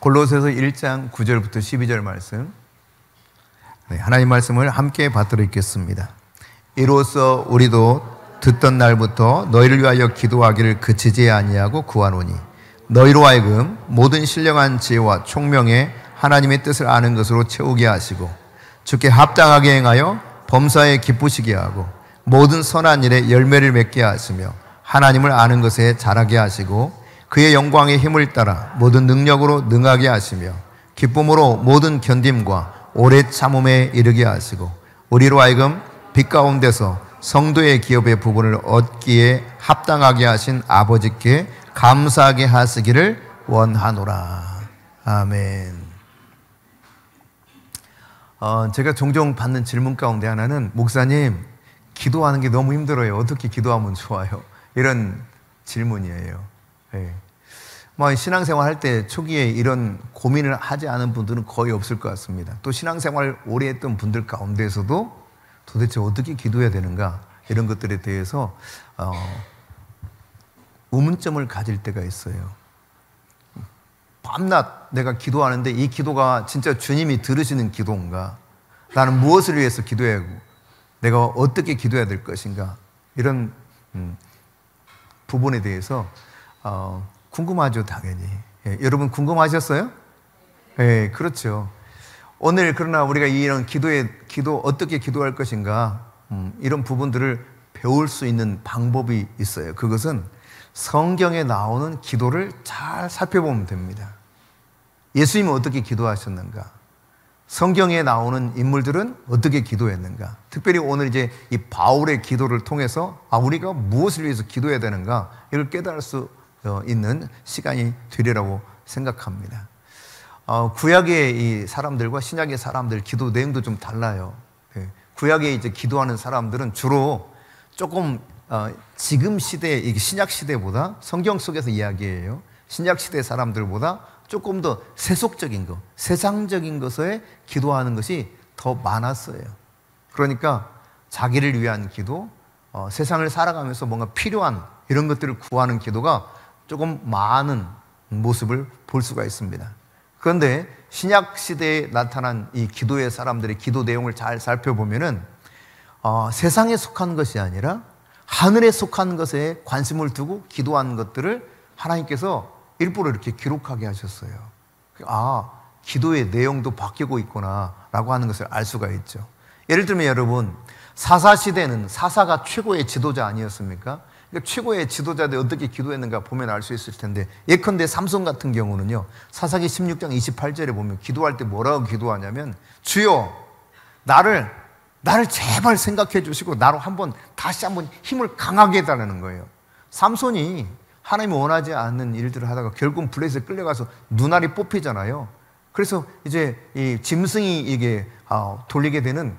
골로새서 1장 9절부터 12절 말씀, 하나님 말씀을 함께 받들어 읽겠습니다. 이로써 우리도 듣던 날부터 너희를 위하여 기도하기를 그치지 아니하고 구하노니 너희로 하여금 모든 신령한 지혜와 총명에 하나님의 뜻을 아는 것으로 채우게 하시고 주께 합당하게 행하여 범사에 기쁘시게 하고 모든 선한 일에 열매를 맺게 하시며 하나님을 아는 것에 자라게 하시고 그의 영광의 힘을 따라 모든 능력으로 능하게 하시며 기쁨으로 모든 견딤과 오래 참음에 이르게 하시고 우리로 하여금 빛 가운데서 성도의 기업의 부분을 얻기에 합당하게 하신 아버지께 감사하게 하시기를 원하노라. 아멘. 제가 종종 받는 질문 가운데 하나는, 목사님, 기도하는 게 너무 힘들어요. 어떻게 기도하면 좋아요? 이런 질문이에요. 네. 신앙생활 할 때 초기에 이런 고민을 하지 않은 분들은 거의 없을 것 같습니다. 또 신앙생활 오래 했던 분들 가운데서도 도대체 어떻게 기도해야 되는가, 이런 것들에 대해서 의문점을 가질 때가 있어요. 밤낮 내가 기도하는데 이 기도가 진짜 주님이 들으시는 기도인가? 나는 무엇을 위해서 기도해야 하고 내가 어떻게 기도해야 될 것인가? 이런 부분에 대해서 궁금하죠, 당연히. 여러분 궁금하셨어요? 네, 그렇죠. 오늘 그러나 우리가 이런 기도 어떻게 기도할 것인가, 이런 부분들을 배울 수 있는 방법이 있어요. 그것은 성경에 나오는 기도를 잘 살펴보면 됩니다. 예수님은 어떻게 기도하셨는가? 성경에 나오는 인물들은 어떻게 기도했는가? 특별히 오늘 이제 이 바울의 기도를 통해서 우리가 무엇을 위해서 기도해야 되는가, 이걸 깨달을 수 있는 시간이 되리라고 생각합니다. 구약의 이 사람들과 신약의 사람들 기도 내용도 좀 달라요. 구약에 이제 기도하는 사람들은 주로 조금 지금 시대, 신약 시대보다, 성경 속에서 이야기해요, 신약 시대 사람들보다 조금 더 세속적인 것, 세상적인 것에 기도하는 것이 더 많았어요. 그러니까 자기를 위한 기도, 세상을 살아가면서 뭔가 필요한 이런 것들을 구하는 기도가 조금 많은 모습을 볼 수가 있습니다. 그런데 신약 시대에 나타난 이 기도의 사람들의 기도 내용을 잘 살펴보면은 세상에 속한 것이 아니라 하늘에 속한 것에 관심을 두고 기도한 것들을 하나님께서 일부러 이렇게 기록하게 하셨어요. 기도의 내용도 바뀌고 있구나 라고 하는 것을 알 수가 있죠. 예를 들면 여러분, 사사시대는 사사가 최고의 지도자 아니었습니까? 그러니까 최고의 지도자들이 어떻게 기도했는가 보면 알 수 있을 텐데, 예컨대 삼손 같은 경우는요, 사사기 16장 28절에 보면 기도할 때 뭐라고 기도하냐면, 주여 나를 제발 생각해 주시고 나로 다시 한번 힘을 강하게 해달라는 거예요. 삼손이 하나님이 원하지 않는 일들을 하다가 결국 블레셋에 끌려가서 눈알이 뽑히잖아요. 그래서 이제 이 짐승이 이게 돌리게 되는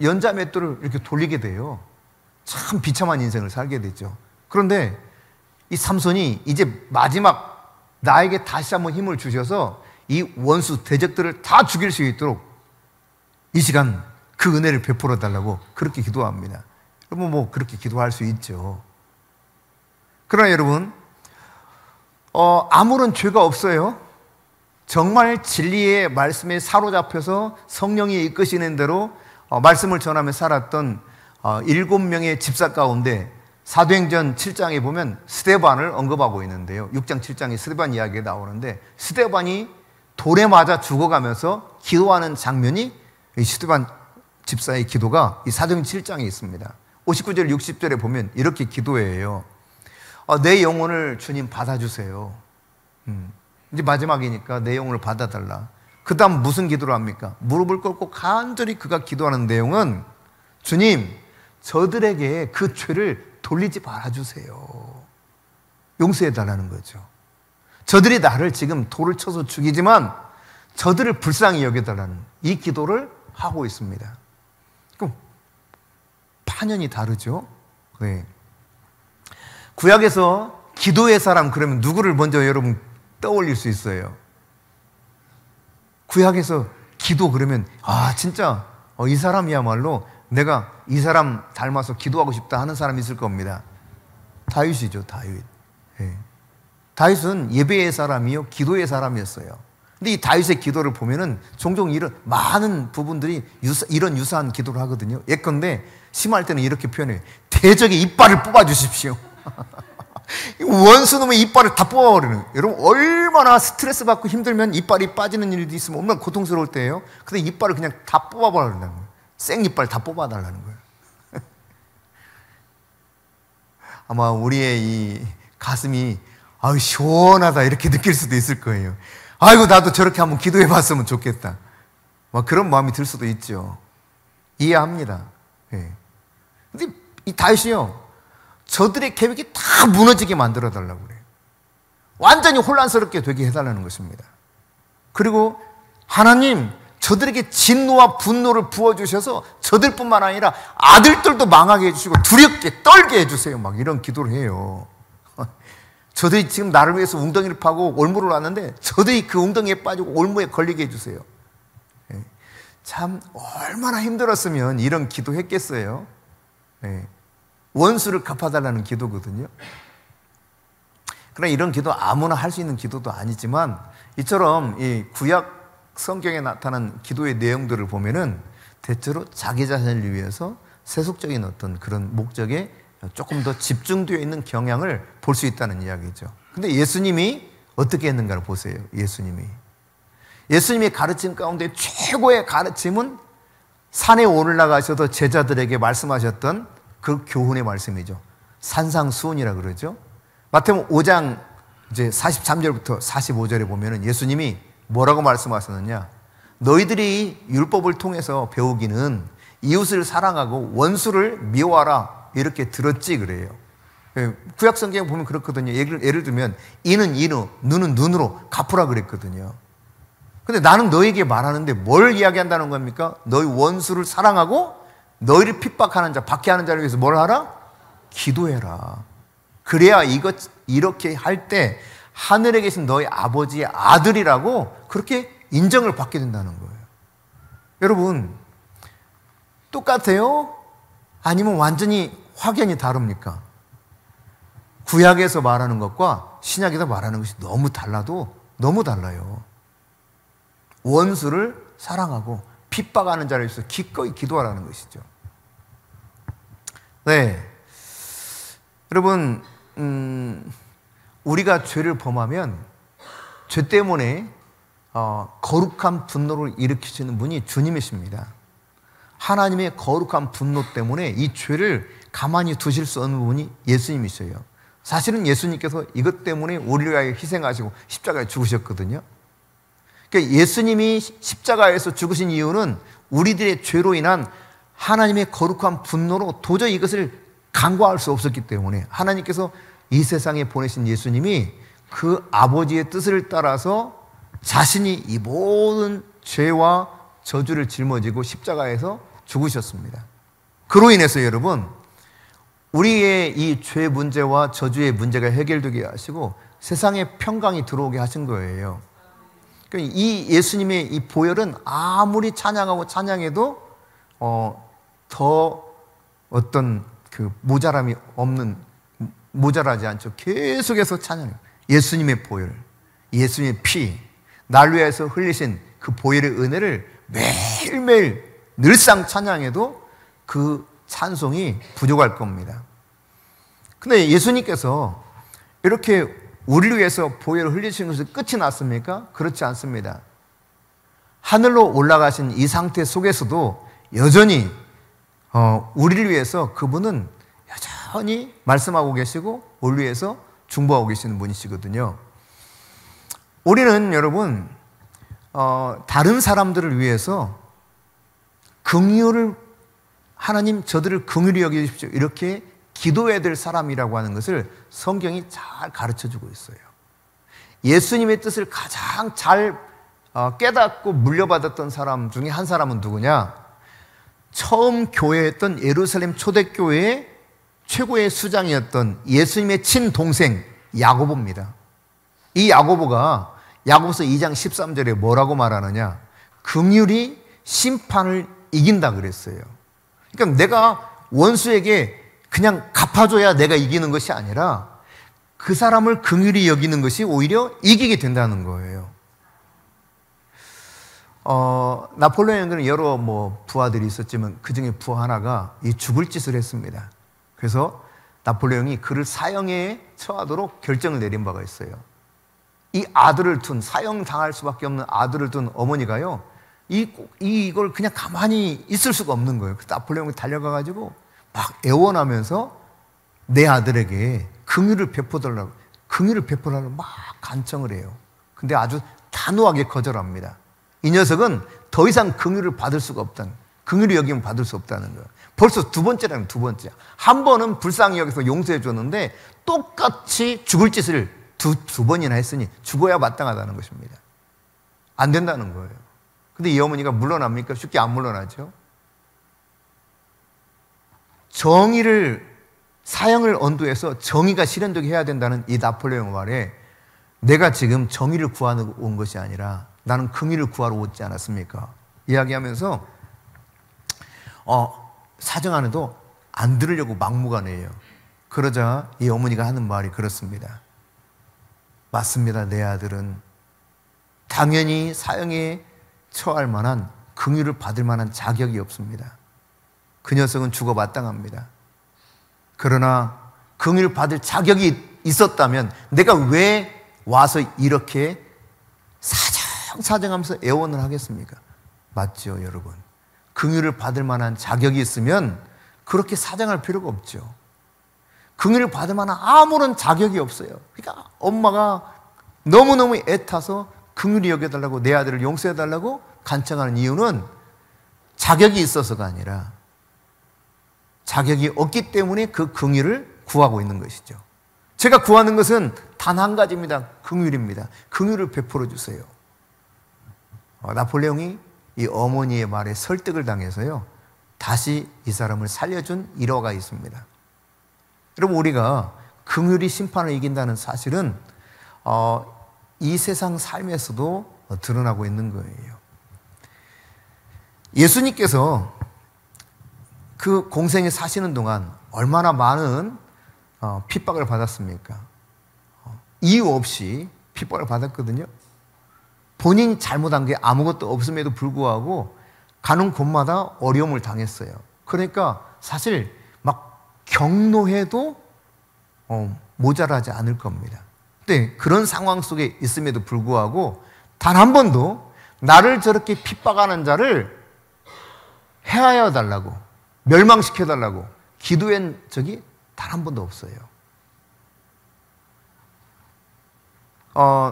연자맷돌을 이렇게 돌리게 돼요. 참 비참한 인생을 살게 되죠. 그런데 이 삼손이 이제 마지막 나에게 다시 한번 힘을 주셔서 이 원수 대적들을 다 죽일 수 있도록 이 시간 그 은혜를 베풀어 달라고 그렇게 기도합니다. 여러분 그렇게 기도할 수 있죠. 그러나 여러분, 아무런 죄가 없어요. 정말 진리의 말씀에 사로잡혀서 성령이 이끄시는 대로 말씀을 전하며 살았던 7명의 집사 가운데 사도행전 7장에 보면 스데반을 언급하고 있는데요. 6장 7장에 스데반 이야기가 나오는데, 스데반이 돌에 맞아 죽어가면서 기도하는 장면이 이 스데반 집사의 기도가 이 사도행전 7장에 있습니다. 59절 60절에 보면 이렇게 기도해요. 내 영혼을 주님 받아주세요. 이제 마지막이니까 내 영혼을 받아달라. 그 다음 무슨 기도를 합니까? 무릎을 꿇고 간절히 그가 기도하는 내용은, 주님 저들에게 그 죄를 돌리지 말아주세요. 용서해달라는 거죠. 저들이 나를 지금 돌을 쳐서 죽이지만 저들을 불쌍히 여겨달라는 이 기도를 하고 있습니다. 그럼 파년이 다르죠. 네. 구약에서 기도의 사람 그러면 누구를 먼저 여러분 떠올릴 수 있어요? 구약에서 기도 그러면 진짜 이 사람이야말로 내가 이 사람 닮아서 기도하고 싶다 하는 사람이 있을 겁니다. 다윗이죠, 다윗. 예. 다윗은 예배의 사람이요, 기도의 사람이었어요. 근데 이 다윗의 기도를 보면은 종종 이런 많은 부분들이 이런 유사한 기도를 하거든요. 예컨대 심할 때는 이렇게 표현해요. 대적의 이빨을 뽑아주십시오. 원수놈의 이빨을 다 뽑아버리는 거예요. 여러분 얼마나 스트레스 받고 힘들면 이빨이 빠지는 일도 있으면 얼마나 고통스러울 때예요. 근데 이빨을 그냥 다 뽑아버린다는 거예요. 생이빨 다 뽑아달라는 거예요. 아마 우리의 이 가슴이 시원하다 이렇게 느낄 수도 있을 거예요. 아이고 나도 저렇게 한번 기도해 봤으면 좋겠다. 그런 마음이 들 수도 있죠. 이해합니다. 예. 근데 이 다윗이요, 저들의 계획이 다 무너지게 만들어 달라고 그래요. 완전히 혼란스럽게 되게 해달라는 것입니다. 그리고 하나님, 저들에게 진노와 분노를 부어주셔서 저들뿐만 아니라 아들들도 망하게 해주시고 두렵게 떨게 해주세요. 막 이런 기도를 해요. 저들이 지금 나를 위해서 웅덩이를 파고 올무를 놨는데 저들이 그 웅덩이에 빠지고 올무에 걸리게 해주세요. 참 얼마나 힘들었으면 이런 기도했겠어요. 원수를 갚아달라는 기도거든요. 그러나 이런 기도 아무나 할 수 있는 기도도 아니지만 이처럼 이 구약 성경에 나타난 기도의 내용들을 보면은 대체로 자기 자신을 위해서 세속적인 어떤 그런 목적에 조금 더 집중되어 있는 경향을 볼 수 있다는 이야기죠. 근데 예수님이 어떻게 했는가를 보세요. 예수님의 가르침 가운데 최고의 가르침은 산에 올라가셔서 제자들에게 말씀하셨던 그 교훈의 말씀이죠. 산상수훈이라 그러죠. 마태복음 5장 이제 43절부터 45절에 보면은 예수님이 뭐라고 말씀하셨느냐? 너희들이 율법을 통해서 배우기는 이웃을 사랑하고 원수를 미워하라 이렇게 들었지 그래요. 구약 성경에 보면 그렇거든요. 예를 들면 이는 이로, 눈은 눈으로 갚으라 그랬거든요. 근데 나는 너에게 말하는데 뭘 이야기한다는 겁니까? 너희 원수를 사랑하고 너희를 핍박하는 자, 박해하는 자를 위해서 뭘 하라? 기도해라. 그래야 이렇게 할 때 하늘에 계신 너희 아버지의 아들이라고 그렇게 인정을 받게 된다는 거예요. 여러분, 똑같아요? 아니면 완전히 확연히 다릅니까? 구약에서 말하는 것과 신약에서 말하는 것이 너무 달라요. 원수를 사랑하고 핍박하는 자를 위해서 기꺼이 기도하라는 것이죠. 네, 여러분, 우리가 죄를 범하면 죄 때문에 거룩한 분노를 일으키시는 분이 주님이십니다. 하나님의 거룩한 분노 때문에 이 죄를 가만히 두실 수 없는 분이 예수님이셔요. 사실은 예수님께서 이것 때문에 우리를 위하여 희생하시고 십자가에 죽으셨거든요. 그러니까 예수님이 십자가에서 죽으신 이유는 우리들의 죄로 인한 하나님의 거룩한 분노로 도저히 이것을 간과할 수 없었기 때문에 하나님께서 이 세상에 보내신 예수님이 그 아버지의 뜻을 따라서 자신이 이 모든 죄와 저주를 짊어지고 십자가에서 죽으셨습니다. 그로 인해서 여러분, 우리의 이 죄 문제와 저주의 문제가 해결되게 하시고 세상에 평강이 들어오게 하신 거예요. 그러니까 이 예수님의 이 보혈은 아무리 찬양하고 찬양해도 더 어떤 그 모자라지 않죠. 계속해서 찬양해요. 예수님의 보혈, 예수님의 피, 날 위해서 흘리신 그 보혈의 은혜를 매일매일 늘상 찬양해도 그 찬송이 부족할 겁니다. 근데 예수님께서 이렇게 우리를 위해서 보혈을 흘리신 것이 끝이 났습니까? 그렇지 않습니다. 하늘로 올라가신 이 상태 속에서도 여전히 우리를 위해서 그분은 여전히 말씀하고 계시고 우리를 위해서 중보하고 계시는 분이시거든요. 우리는 여러분 다른 사람들을 위해서 긍휼을, 하나님 저들을 긍휼히 여기십시오 이렇게 기도해야 될 사람이라고 하는 것을 성경이 잘 가르쳐주고 있어요. 예수님의 뜻을 가장 잘 깨닫고 물려받았던 사람 중에 한 사람은 누구냐? 처음 교회했던 예루살렘 초대교회의 최고의 수장이었던 예수님의 친동생 야고보입니다. 이 야고보가 야고보서 2장 13절에 뭐라고 말하느냐? 긍휼이 심판을 이긴다 그랬어요. 그러니까 내가 원수에게 그냥 갚아줘야 내가 이기는 것이 아니라 그 사람을 긍휼히 여기는 것이 오히려 이기게 된다는 거예요. 나폴레옹에는 여러 부하들이 있었지만 그 중에 부하 하나가 이 죽을 짓을 했습니다. 그래서 나폴레옹이 그를 사형에 처하도록 결정을 내린 바가 있어요. 이 아들을 둔, 사형당할 수밖에 없는 아들을 둔 어머니가요, 이걸 그냥 가만히 있을 수가 없는 거예요. 그래서 나폴레옹이 달려가가지고 막 애원하면서 내 아들에게 긍휼을 베풀어달라고 막 간청을 해요. 근데 아주 단호하게 거절합니다. 이 녀석은 더 이상 긍휼을 받을 수가 없다는, 긍휼히 여기면 받을 수 없다는 거예요. 벌써 두 번째라는, 두 번째. 한 번은 불쌍히 여기서 용서해 줬는데 똑같이 죽을 짓을 두 번이나 했으니 죽어야 마땅하다는 것입니다. 안 된다는 거예요. 근데 이 어머니가 물러납니까? 쉽게 안 물러나죠. 사형을 언도해서 정의가 실현되게 해야 된다는 이 나폴레옹 말에 내가 지금 정의를 구하러 온 것이 아니라 나는 긍휼을 구하러 오지 않았습니까? 이야기하면서 사정 안에도 안 들으려고 막무가내예요. 그러자 이 어머니가 하는 말이 그렇습니다. 맞습니다. 내 아들은 당연히 사형에 처할 만한, 긍휼을 받을 만한 자격이 없습니다. 그 녀석은 죽어 마땅합니다. 그러나 긍휼을 받을 자격이 있었다면 내가 왜 와서 이렇게 사정하면서 애원을 하겠습니까? 맞죠, 여러분? 긍휼을 받을 만한 자격이 있으면 그렇게 사정할 필요가 없죠. 긍휼을 받을 만한 아무런 자격이 없어요. 그러니까 엄마가 너무너무 애타서 긍휼히 여겨달라고, 내 아들을 용서해달라고 간청하는 이유는 자격이 있어서가 아니라 자격이 없기 때문에 그 긍휼을 구하고 있는 것이죠. 제가 구하는 것은 단 한 가지입니다. 긍휼입니다. 긍휼을 베풀어 주세요. 나폴레옹이 이 어머니의 말에 설득을 당해서요, 다시 이 사람을 살려준 일화가 있습니다. 여러분, 우리가 긍휼이 심판을 이긴다는 사실은 이 세상 삶에서도 드러나고 있는 거예요. 예수님께서 그 공생에 사시는 동안 얼마나 많은 핍박을 받았습니까? 이유 없이 핍박을 받았거든요. 본인이 잘못한 게 아무것도 없음에도 불구하고 가는 곳마다 어려움을 당했어요. 그러니까 사실 막 경로해도 모자라지 않을 겁니다. 근데 그런 상황 속에 있음에도 불구하고 단 한 번도 나를 저렇게 핍박하는 자를 해하여 달라고, 멸망시켜 달라고 기도한 적이 단 한 번도 없어요.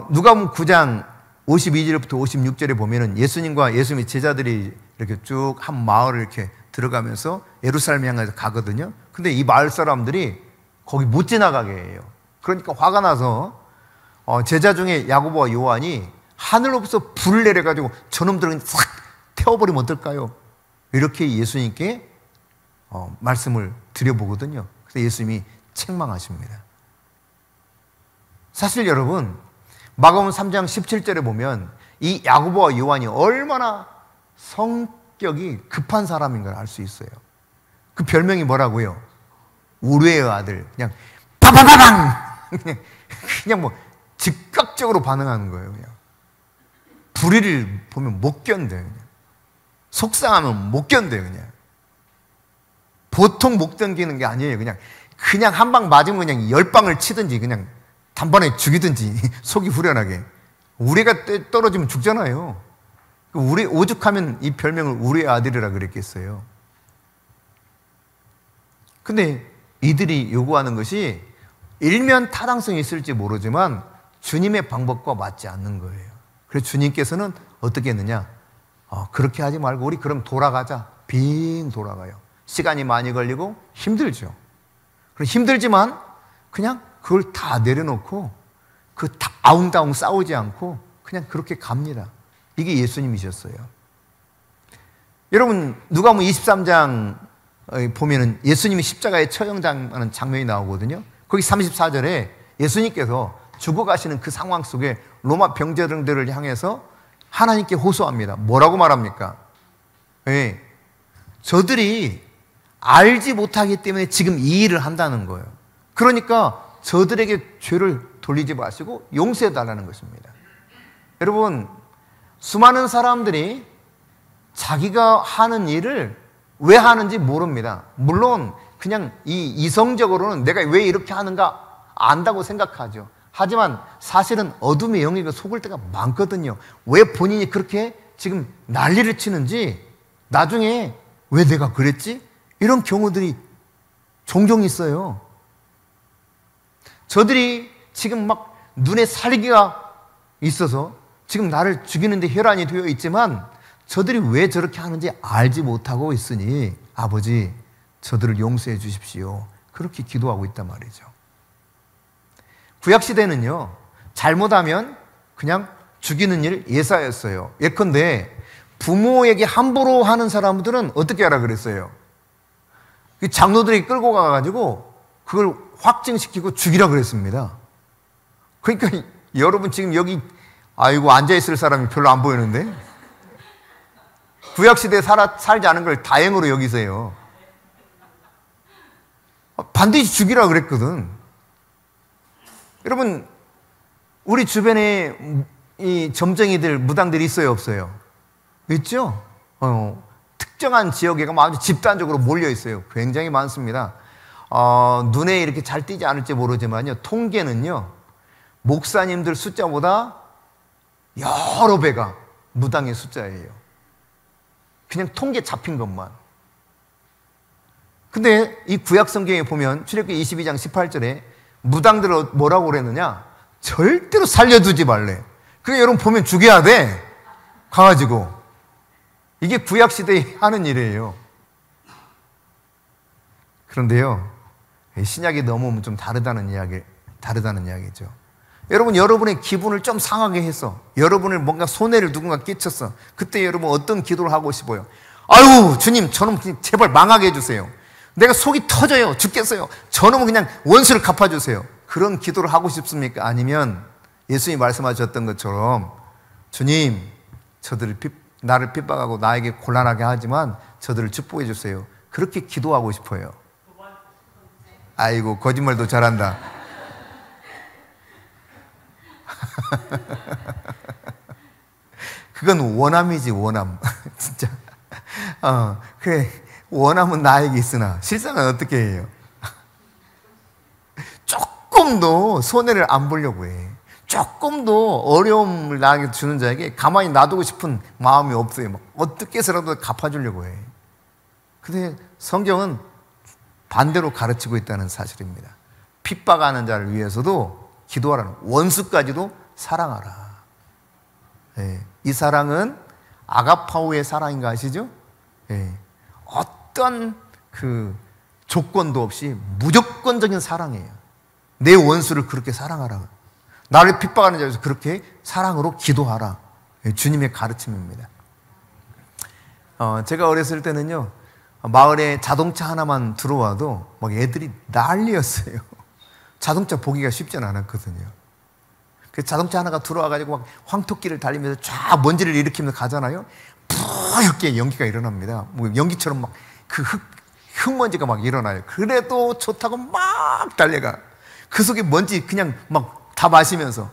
누가복음 9장 52절부터 56절에 보면은 예수님과 예수님의 제자들이 이렇게 쭉 한 마을을 이렇게 들어가면서 예루살렘 향해서 가거든요. 근데 이 마을 사람들이 거기 못 지나가게 해요. 그러니까 화가 나서 제자 중에 야고보와 요한이 하늘로부터 불을 내려가지고 저놈들은 싹 태워버리면 어떨까요? 이렇게 예수님께 말씀을 드려보거든요. 그래서 예수님이 책망하십니다. 사실 여러분, 마가복음 3장 17절에 보면 이 야고보와 요한이 얼마나 성격이 급한 사람인 걸 알 수 있어요. 그 별명이 뭐라고요? 우레의 아들. 그냥 바바바방! 그냥 뭐 즉각적으로 반응하는 거예요. 그냥 불의를 보면 못 견뎌요. 그냥. 속상하면 못 견뎌요. 그냥 보통 못 견디는 게 아니에요. 그냥 한 방 맞으면 그냥 10방을 치든지 그냥 단번에 죽이든지 속이 후련하게. 우레가 떨어지면 죽잖아요. 우레, 오죽하면 이 별명을 우레의 아들이라 그랬겠어요. 근데 이들이 요구하는 것이 일면 타당성이 있을지 모르지만 주님의 방법과 맞지 않는 거예요. 그래서 주님께서는 어떻게 했느냐? 그렇게 하지 말고 우리 그럼 돌아가자. 빙 돌아가요. 시간이 많이 걸리고 힘들죠. 그리고 힘들지만 그냥 그걸 다 내려놓고 다 아웅다웅 싸우지 않고 그냥 그렇게 갑니다. 이게 예수님이셨어요. 여러분, 누가복음 23장 보면은 예수님이 십자가에 처형당하는 장면이 나오거든요. 거기 34절에 예수님께서 죽어가시는 그 상황 속에 로마 병제들을 향해서 하나님께 호소합니다. 뭐라고 말합니까? 예. 저들이 알지 못하기 때문에 지금 이 일을 한다는 거예요. 그러니까 저들에게 죄를 돌리지 마시고 용서해 달라는 것입니다. 여러분, 수많은 사람들이 자기가 하는 일을 왜 하는지 모릅니다. 물론 그냥 이성적으로는 내가 왜 이렇게 하는가 안다고 생각하죠. 하지만 사실은 어둠의 영역에 속을 때가 많거든요. 왜 본인이 그렇게 지금 난리를 치는지 나중에 왜 내가 그랬지? 이런 경우들이 종종 있어요. 저들이 지금 막 눈에 살기가 있어서 지금 나를 죽이는데 혈안이 되어 있지만 저들이 왜 저렇게 하는지 알지 못하고 있으니 아버지 저들을 용서해 주십시오. 그렇게 기도하고 있단 말이죠. 구약시대는요, 잘못하면 그냥 죽이는 일 예사였어요. 예컨대 부모에게 함부로 하는 사람들은 어떻게 하라 그랬어요? 장로들이 끌고 가가지고 그걸 확증시키고 죽이라 그랬습니다. 그러니까 여러분 지금 여기 아이고 앉아있을 사람이 별로 안 보이는데 구약시대에 살지 않은 걸 다행으로 여기세요. 반드시 죽이라 그랬거든. 여러분, 우리 주변에 이 점쟁이들, 무당들이 있어요, 없어요? 있죠? 특정한 지역에 가면 아주 집단적으로 몰려 있어요. 굉장히 많습니다. 눈에 이렇게 잘 띄지 않을지 모르지만요, 통계는요, 목사님들 숫자보다 여러 배가 무당의 숫자예요. 그냥 통계 잡힌 것만. 근데 이 구약 성경에 보면 출애굽기 22장 18절에 무당들을 뭐라고 그랬느냐? 절대로 살려두지 말래. 그게 여러분 보면 죽여야 돼. 가가지고. 이게 구약시대에 하는 일이에요. 그런데요, 신약이 넘어오면 좀 다르다는 이야기죠. 여러분, 여러분의 기분을 좀 상하게 해서 여러분을 뭔가 손해를 누군가 끼쳤어. 그때 여러분 어떤 기도를 하고 싶어요? 아유, 주님, 저놈 제발 망하게 해주세요. 내가 속이 터져요. 죽겠어요. 저놈은 그냥 원수를 갚아주세요. 그런 기도를 하고 싶습니까? 아니면 예수님이 말씀하셨던 것처럼 주님, 나를 핍박하고 나에게 곤란하게 하지만 저들을 축복해 주세요. 그렇게 기도하고 싶어요. 아이고, 거짓말도 잘한다. 그건 원함이지, 원함. 진짜. 그래. 원함은 나에게 있으나 실상은 어떻게 해요? 조금도 손해를 안 보려고 해. 조금도 어려움을 나에게 주는 자에게 가만히 놔두고 싶은 마음이 없어요. 막 어떻게 해서라도 갚아주려고 해. 근데 성경은 반대로 가르치고 있다는 사실입니다. 핍박하는 자를 위해서도 기도하라는, 원수까지도 사랑하라. 네. 이 사랑은 아가파오의 사랑인 거 아시죠? 네. 어떤 그 조건도 없이 무조건적인 사랑이에요. 내 원수를 그렇게 사랑하라. 나를 핍박하는 자에서 그렇게 사랑으로 기도하라. 주님의 가르침입니다. 제가 어렸을 때는요, 마을에 자동차 하나만 들어와도 막 애들이 난리였어요. 자동차 보기가 쉽지 않았거든요. 그 자동차 하나가 들어와가지고 막 황토끼를 달리면서 쫙 먼지를 일으키면서 가잖아요. 뿌옇게 연기가 일어납니다. 뭐 연기처럼 막 그 흙먼지가 막 일어나요. 그래도 좋다고 막 달려가. 그 속에 먼지 그냥 막 다 마시면서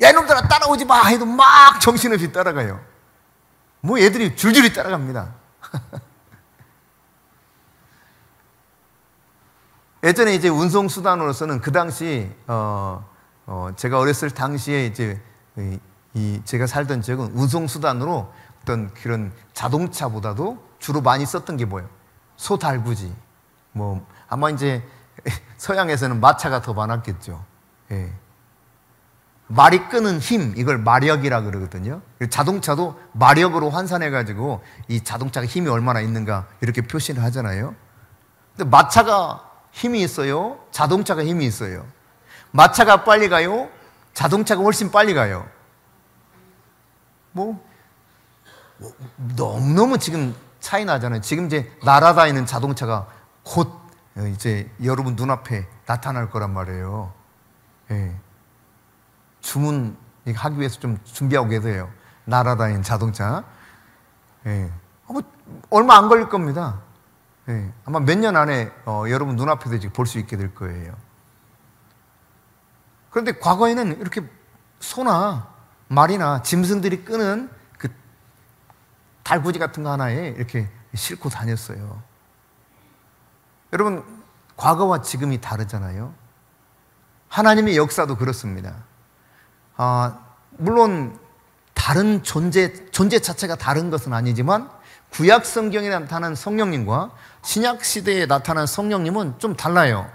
야, 이놈들아 따라오지 마 해도 막 정신없이 따라가요. 뭐 애들이 줄줄이 따라갑니다. 예전에 이제 운송수단으로서는 그 당시 제가 어렸을 당시에 이제 제가 살던 지역은 운송수단으로 어떤 그런 자동차보다도 주로 많이 썼던 게 뭐예요? 소달구지. 뭐 아마 이제 서양에서는 마차가 더 많았겠죠. 예. 말이 끄는 힘, 이걸 마력이라 그러거든요. 자동차도 마력으로 환산해가지고 이 자동차가 힘이 얼마나 있는가 이렇게 표시를 하잖아요. 근데 마차가 힘이 있어요? 자동차가 힘이 있어요? 마차가 빨리 가요? 자동차가 훨씬 빨리 가요? 너무너무 지금 차이 나잖아요. 지금 이제 날아다니는 자동차가 곧 이제 여러분 눈앞에 나타날 거란 말이에요. 예. 주문하기 위해서 좀 준비하고 계세요. 날아다니는 자동차. 예. 얼마 안 걸릴 겁니다. 예. 아마 몇 년 안에 여러분 눈앞에서 지금 볼 수 있게 될 거예요. 그런데 과거에는 이렇게 소나 말이나 짐승들이 끄는 그 달구지 같은 거 하나에 이렇게 싣고 다녔어요. 여러분, 과거와 지금이 다르잖아요. 하나님의 역사도 그렇습니다. 물론 다른 존재 자체가 다른 것은 아니지만 구약 성경에 나타난 성령님과 신약 시대에 나타난 성령님은 좀 달라요.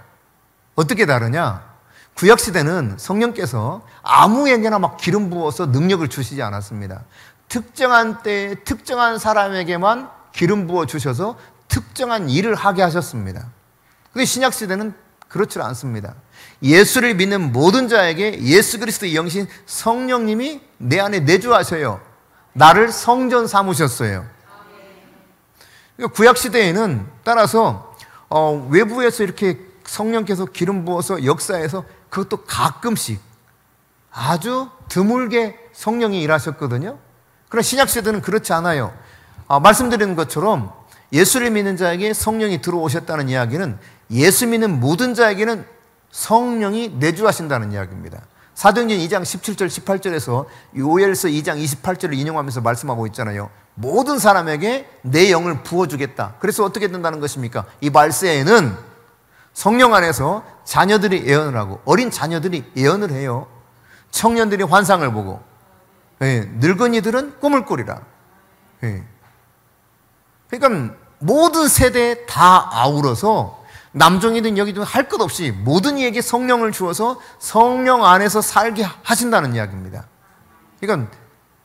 어떻게 다르냐? 구약 시대는 성령께서 아무에게나 막 기름 부어서 능력을 주시지 않았습니다. 특정한 때에 특정한 사람에게만 기름 부어 주셔서 특정한 일을 하게 하셨습니다. 그런데 신약 시대는 그렇지 않습니다. 예수를 믿는 모든 자에게 예수 그리스도의 영신 성령님이 내 안에 내주하셔요. 나를 성전 삼으셨어요. 그러니까 구약 시대에는 따라서 외부에서 이렇게 성령께서 기름 부어서 역사에서 그것도 가끔씩 아주 드물게 성령이 일하셨거든요. 그러나 신약 시대는 그렇지 않아요. 말씀드린 것처럼 예수를 믿는 자에게 성령이 들어오셨다는 이야기는 예수 믿는 모든 자에게는 성령이 내주하신다는 이야기입니다. 사도행전 2장 17절 18절에서 요엘서 2장 28절을 인용하면서 말씀하고 있잖아요. 모든 사람에게 내 영을 부어주겠다. 그래서 어떻게 된다는 것입니까? 이 말세에는 성령 안에서 자녀들이 예언을 하고 어린 자녀들이 예언을 해요. 청년들이 환상을 보고 늙은이들은 꿈을 꾸리라. 그러니까 모든 세대에 다 아우러서 남종이든 여기든 할 것 없이 모든 이에게 성령을 주어서 성령 안에서 살게 하신다는 이야기입니다. 그러니까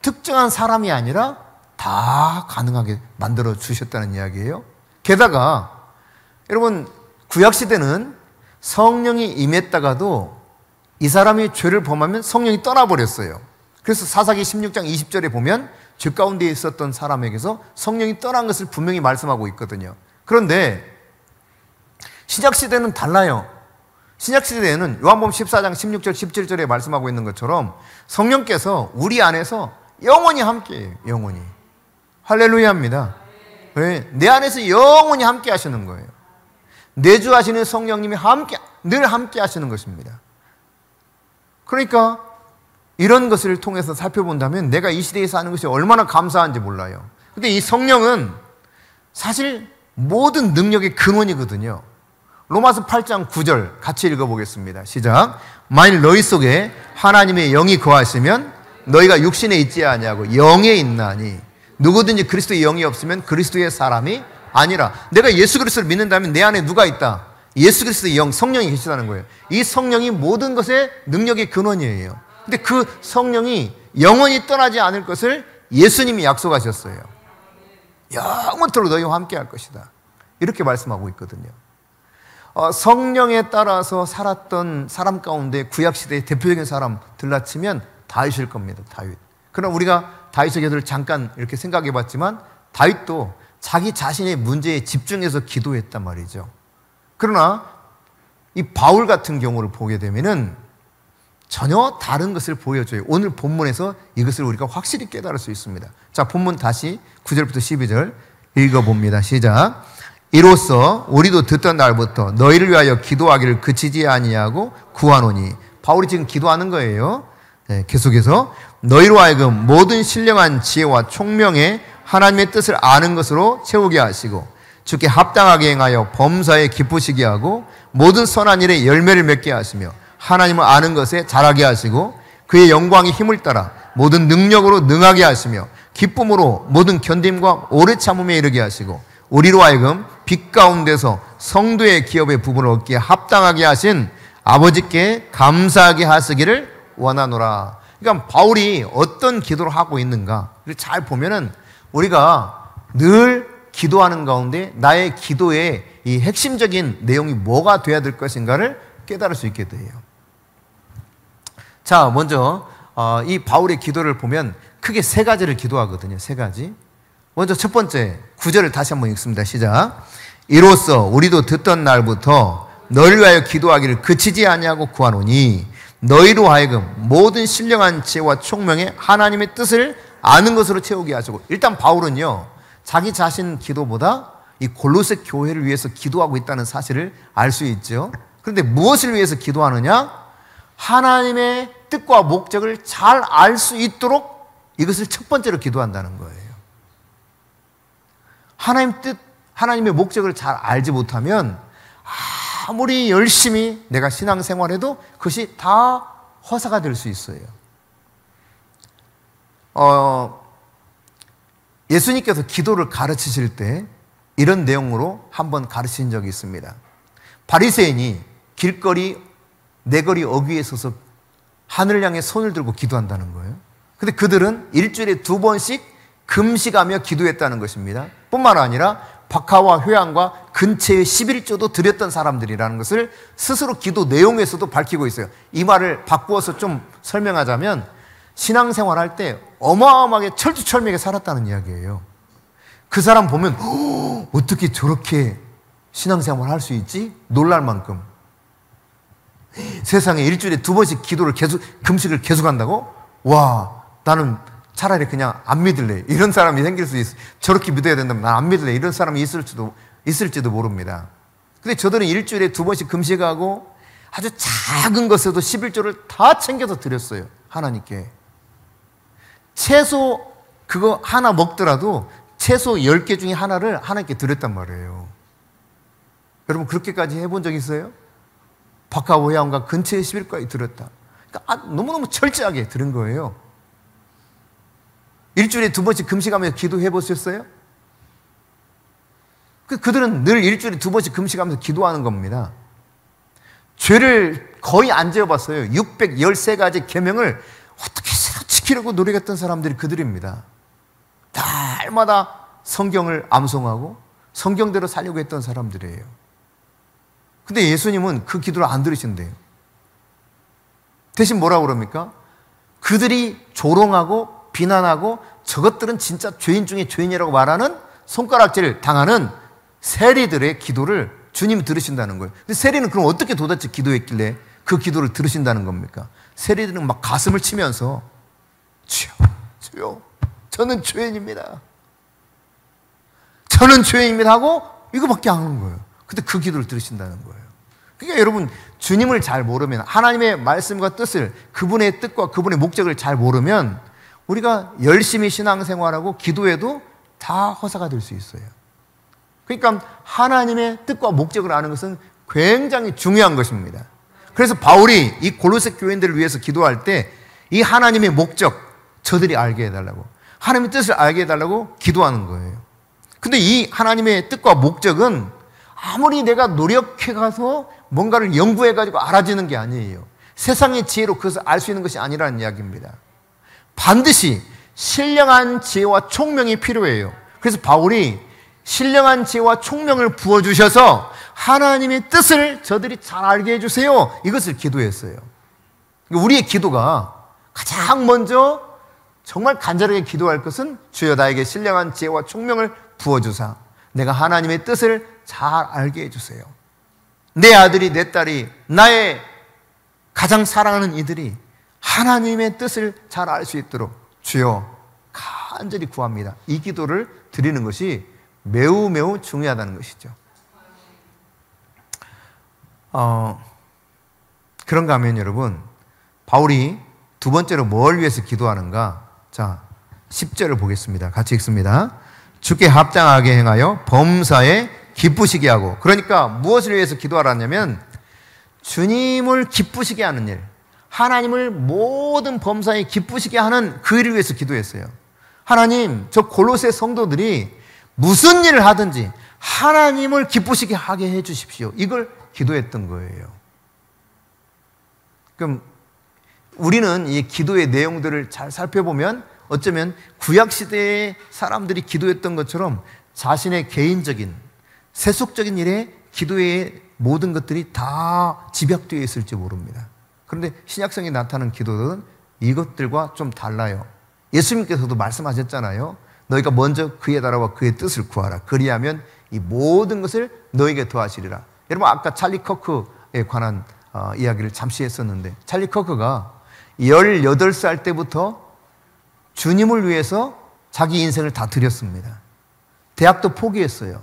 특정한 사람이 아니라 다 가능하게 만들어 주셨다는 이야기예요. 게다가 여러분 구약시대는 성령이 임했다가도 이 사람이 죄를 범하면 성령이 떠나버렸어요. 그래서 사사기 16장 20절에 보면 죄 가운데 있었던 사람에게서 성령이 떠난 것을 분명히 말씀하고 있거든요. 그런데 신약시대는 달라요. 신약시대에는 요한복음 14장 16절 17절에 말씀하고 있는 것처럼 성령께서 우리 안에서 영원히 함께해요. 영원히. 할렐루야입니다. 내 안에서 영원히 함께 하시는 거예요. 내주하시는 성령님이 늘 함께 하시는 것입니다. 그러니까 이런 것을 통해서 살펴본다면 내가 이 시대에 사는 것이 얼마나 감사한지 몰라요. 근데 이 성령은 사실 모든 능력의 근원이거든요. 로마서 8장 9절 같이 읽어보겠습니다. 시작. 만일 너희 속에 하나님의 영이 거하시면 너희가 육신에 있지 아니하고 영에 있나니 누구든지 그리스도의 영이 없으면 그리스도의 사람이 아니라. 내가 예수 그리스도를 믿는다면 내 안에 누가 있다? 예수 그리스도의 영, 성령이 계시다는 거예요. 이 성령이 모든 것의 능력의 근원이에요. 근데 그 성령이 영원히 떠나지 않을 것을 예수님이 약속하셨어요. 영원토록 너희와 함께 할 것이다. 이렇게 말씀하고 있거든요. 성령에 따라서 살았던 사람 가운데 구약시대의 대표적인 사람 들라치면 다윗일 겁니다. 다윗. 그러나 우리가 다윗의 기도를 잠깐 이렇게 생각해 봤지만 다윗도 자기 자신의 문제에 집중해서 기도했단 말이죠. 그러나 이 바울 같은 경우를 보게 되면은 전혀 다른 것을 보여줘요. 오늘 본문에서 이것을 우리가 확실히 깨달을 수 있습니다. 자, 본문 다시 9절부터 12절 읽어봅니다. 시작. 이로써 우리도 듣던 날부터 너희를 위하여 기도하기를 그치지 아니하고 구하노니. 바울이 지금 기도하는 거예요. 계속해서 너희로 하여금 모든 신령한 지혜와 총명에 하나님의 뜻을 아는 것으로 채우게 하시고 주께 합당하게 행하여 범사에 기쁘시게 하고 모든 선한 일에 열매를 맺게 하시며 하나님을 아는 것에 잘하게 하시고 그의 영광의 힘을 따라 모든 능력으로 능하게 하시며 기쁨으로 모든 견딤과 오래 참음에 이르게 하시고 우리로 하여금 빛 가운데서 성도의 기업의 부분을 얻기에 합당하게 하신 아버지께 감사하게 하시기를 원하노라. 그러니까 바울이 어떤 기도를 하고 있는가 잘 보면은 우리가 늘 기도하는 가운데 나의 기도의 이 핵심적인 내용이 뭐가 돼야 될 것인가를 깨달을 수 있게 돼요. 자, 먼저 이 바울의 기도를 보면 크게 세 가지를 기도하거든요. 세 가지. 먼저 첫 번째 9절을 다시 한번 읽습니다. 시작. 이로써 우리도 듣던 날부터 너희를 위하여 기도하기를 그치지 아니하고 구하노니 너희로 하여금 모든 신령한 지혜와 총명에 하나님의 뜻을 아는 것으로 채우게 하시고. 일단 바울은요, 자기 자신 기도보다 이 골로새 교회를 위해서 기도하고 있다는 사실을 알 수 있죠. 그런데 무엇을 위해서 기도하느냐? 하나님의 뜻과 목적을 잘 알 수 있도록 이것을 첫 번째로 기도한다는 거예요. 하나님 뜻, 하나님의 목적을 잘 알지 못하면 아무리 열심히 내가 신앙생활해도 그것이 다 허사가 될 수 있어요. 예수님께서 기도를 가르치실 때 이런 내용으로 한번 가르친 적이 있습니다. 바리새인이 길거리, 내거리 어귀에 서서 하늘을 향해 손을 들고 기도한다는 거예요. 근데 그들은 일주일에 2번씩 금식하며 기도했다는 것입니다. 뿐만 아니라 박하와 회양과 근처의 11조도 드렸던 사람들이라는 것을 스스로 기도 내용에서도 밝히고 있어요. 이 말을 바꾸어서 좀 설명하자면 신앙생활할 때 어마어마하게 철두철미하게 살았다는 이야기예요. 그 사람 보면 어떻게 저렇게 신앙생활을 할 수 있지? 놀랄 만큼. 세상에 일주일에 2번씩 기도를 계속, 금식을 계속한다고? 와, 나는 차라리 그냥 안 믿을래. 이런 사람이 생길 수 있어. 저렇게 믿어야 된다면 난 안 믿을래. 이런 사람이 있을지도 모릅니다. 근데 저들은 일주일에 2번씩 금식하고 아주 작은 것에도 11조를 다 챙겨서 드렸어요. 하나님께. 채소 그거 하나 먹더라도 채소 10개 중에 하나를 하나님께 드렸단 말이에요. 여러분 그렇게까지 해본 적 있어요? 박하고 회양과 근처의 11조까지 드렸다. 그러니까 너무너무 철저하게 들은 거예요. 일주일에 2번씩 금식하면서 기도해 보셨어요? 그들은 늘 일주일에 2번씩 금식하면서 기도하는 겁니다. 죄를 거의 안 지어봤어요. 613가지 계명을 어떻게 지키려고 노력했던 사람들이 그들입니다. 날마다 성경을 암송하고 성경대로 살려고 했던 사람들이에요. 근데 예수님은 그 기도를 안 들으신대요. 대신 뭐라고 그럽니까? 그들이 조롱하고 비난하고 저것들은 진짜 죄인 중에 죄인이라고 말하는 손가락질 당하는 세리들의 기도를 주님이 들으신다는 거예요. 근데 세리는 그럼 어떻게 도대체 기도했길래 그 기도를 들으신다는 겁니까? 세리들은 막 가슴을 치면서 주여, 주여, 저는 죄인입니다. 저는 죄인입니다 하고 이거밖에 안 하는 거예요. 근데 그 기도를 들으신다는 거예요. 그러니까 여러분 주님을 잘 모르면 하나님의 말씀과 뜻을 그분의 뜻과 그분의 목적을 잘 모르면 우리가 열심히 신앙생활하고 기도해도 다 허사가 될 수 있어요. 그러니까 하나님의 뜻과 목적을 아는 것은 굉장히 중요한 것입니다. 그래서 바울이 이 골로새 교인들을 위해서 기도할 때 이 하나님의 목적 저들이 알게 해달라고 하나님의 뜻을 알게 해달라고 기도하는 거예요. 근데 이 하나님의 뜻과 목적은 아무리 내가 노력해가서 뭔가를 연구해가지고 알아지는 게 아니에요. 세상의 지혜로 그것을 알 수 있는 것이 아니라는 이야기입니다. 반드시 신령한 지혜와 총명이 필요해요. 그래서 바울이 신령한 지혜와 총명을 부어주셔서 하나님의 뜻을 저들이 잘 알게 해주세요. 이것을 기도했어요. 우리의 기도가 가장 먼저 정말 간절하게 기도할 것은 주여 나에게 신령한 지혜와 총명을 부어주사 내가 하나님의 뜻을 잘 알게 해주세요. 내 아들이 내 딸이 나의 가장 사랑하는 이들이 하나님의 뜻을 잘 알 수 있도록 주여 간절히 구합니다. 이 기도를 드리는 것이 매우 매우 중요하다는 것이죠. 그런가 하면 여러분 바울이 두 번째로 뭘 위해서 기도하는가? 자, 10절을 보겠습니다. 같이 읽습니다. 주께 합당하게 행하여 범사에 기쁘시게 하고, 그러니까 무엇을 위해서 기도하라냐면 주님을 기쁘시게 하는 일, 하나님을 모든 범사에 기쁘시게 하는 그 일을 위해서 기도했어요. 하나님, 저 골로새 성도들이 무슨 일을 하든지 하나님을 기쁘시게 하게 해 주십시오. 이걸 기도했던 거예요. 그럼 우리는 이 기도의 내용들을 잘 살펴보면 어쩌면 구약시대의 사람들이 기도했던 것처럼 자신의 개인적인 세속적인 일에 기도의 모든 것들이 다 집약되어 있을지 모릅니다. 그런데 신약성에 나타나는 기도는 이것들과 좀 달라요. 예수님께서도 말씀하셨잖아요. 너희가 먼저 그의 나라와 그의 뜻을 구하라. 그리하면 이 모든 것을 너에게 더하시리라. 여러분 아까 찰리 커크에 관한 이야기를 잠시 했었는데 찰리 커크가 18살 때부터 주님을 위해서 자기 인생을 다 드렸습니다. 대학도 포기했어요.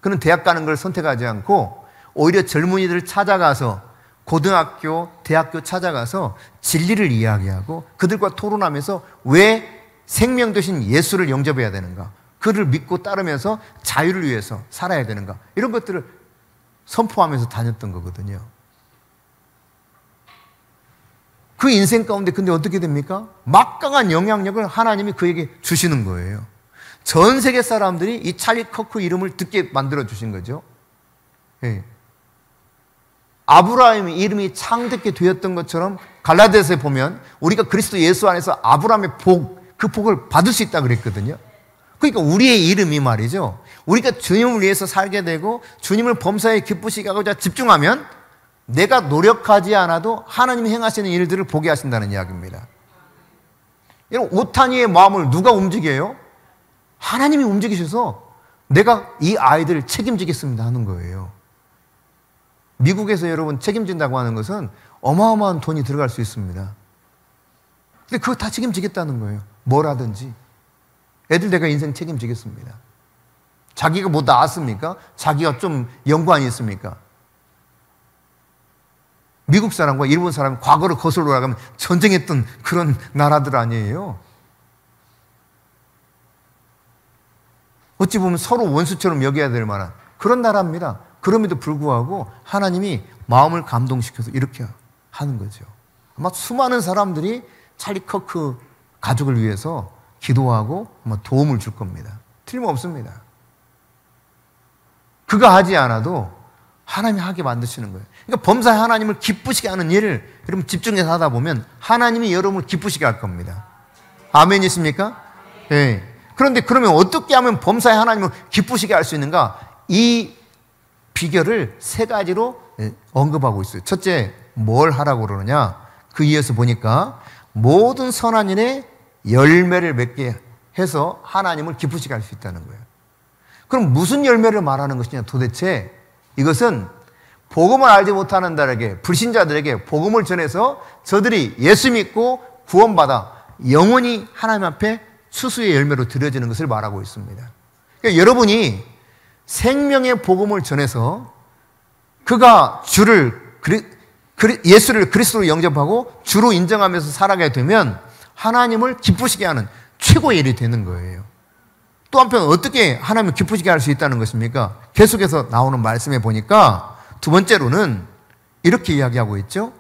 그는 대학 가는 걸 선택하지 않고 오히려 젊은이들을 찾아가서 고등학교, 대학교 찾아가서 진리를 이야기하고 그들과 토론하면서 왜 생명 되신 예수를 영접해야 되는가? 그를 믿고 따르면서 자유를 위해서 살아야 되는가? 이런 것들을 선포하면서 다녔던 거거든요. 그 인생 가운데 근데 어떻게 됩니까? 막강한 영향력을 하나님이 그에게 주시는 거예요. 전 세계 사람들이 이 찰리 커크 이름을 듣게 만들어 주신 거죠. 예. 아브라함의 이름이 창듣게 되었던 것처럼 갈라디아서에 보면 우리가 그리스도 예수 안에서 아브라함의 복, 그 복을 받을 수 있다 그랬거든요. 그러니까 우리의 이름이 말이죠. 우리가 주님을 위해서 살게 되고 주님을 범사에 기쁘시게 하고자 집중하면 내가 노력하지 않아도 하나님이 행하시는 일들을 보게 하신다는 이야기입니다. 여러분, 오타니의 마음을 누가 움직여요? 하나님이 움직이셔서 내가 이 아이들을 책임지겠습니다 하는 거예요. 미국에서 여러분 책임진다고 하는 것은 어마어마한 돈이 들어갈 수 있습니다. 근데 그거 다 책임지겠다는 거예요. 뭐라든지. 애들 내가 인생 책임지겠습니다. 자기가 뭐 나았습니까? 자기가 좀 연관이 있습니까? 미국 사람과 일본 사람이 과거로 거슬러 올라가면 전쟁했던 그런 나라들 아니에요. 어찌 보면 서로 원수처럼 여겨야 될 만한 그런 나라입니다. 그럼에도 불구하고 하나님이 마음을 감동시켜서 이렇게 하는 거죠. 아마 수많은 사람들이 찰리 커크 가족을 위해서 기도하고 아마 도움을 줄 겁니다. 틀림없습니다. 그가 하지 않아도 하나님이 하게 만드시는 거예요. 그러니까 범사에 하나님을 기쁘시게 하는 일을 여러분 집중해서 하다 보면 하나님이 여러분을 기쁘시게 할 겁니다. 아멘이십니까? 네. 그런데 그러면 어떻게 하면 범사에 하나님을 기쁘시게 할 수 있는가? 이 비결을 세 가지로 언급하고 있어요. 첫째, 뭘 하라고 그러느냐? 그 이에서 보니까 모든 선한 일에 열매를 맺게 해서 하나님을 기쁘시게 할 수 있다는 거예요. 그럼 무슨 열매를 말하는 것이냐? 도대체 이것은 복음을 알지 못하는 자들에게, 불신자들에게 복음을 전해서 저들이 예수 믿고 구원받아 영원히 하나님 앞에 추수의 열매로 드려지는 것을 말하고 있습니다. 그러니까 여러분이 생명의 복음을 전해서 그가 예수를 그리스도로 영접하고 주로 인정하면서 살아가게 되면 하나님을 기쁘시게 하는 최고의 일이 되는 거예요. 또 한편 어떻게 하나님을 기쁘시게 할 수 있다는 것입니까? 계속해서 나오는 말씀에 보니까 두 번째로는 이렇게 이야기하고 있죠.